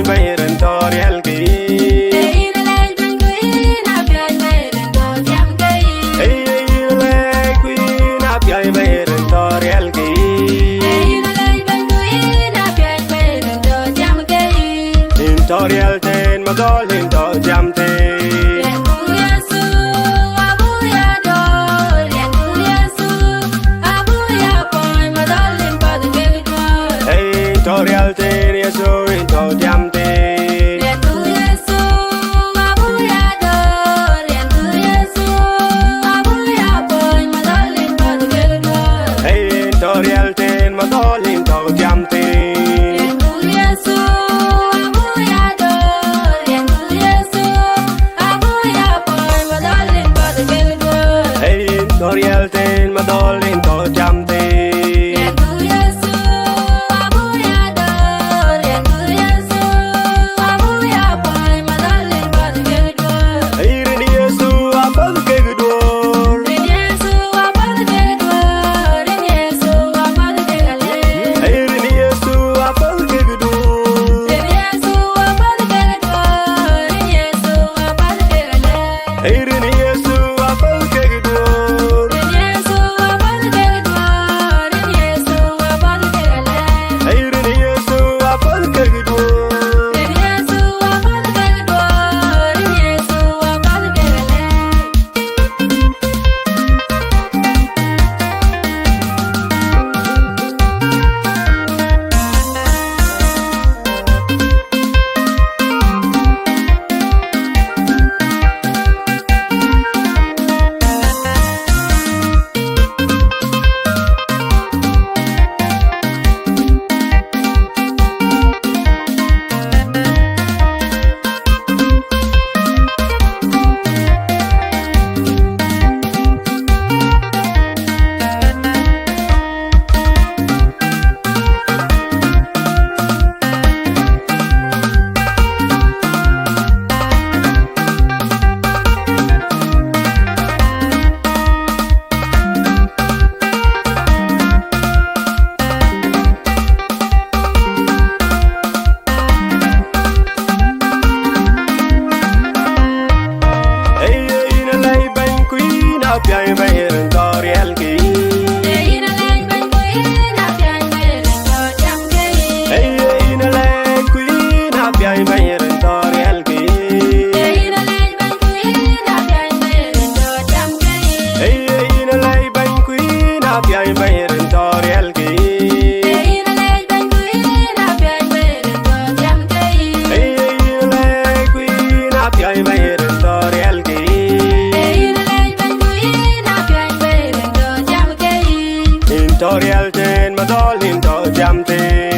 bay ren toriel ki Toriel ten madolin to jamte Toriel ten yesu into jamte Toriel ten madolin to jamte Toriel ten madolin to jamte Piai bay ren toriel ki ina leng ban queen na piai bay ren to jam ki ina leng queen na piai bay ren toriel ki ina leng ban queen na piai bay ren to jam ki ina leng ban queen na piai bay ren toriel ki ina leng ban queen na piai bay ren to jam ki ina leng queen na piai bay ren toriel ki Toriel ten madolin to jamte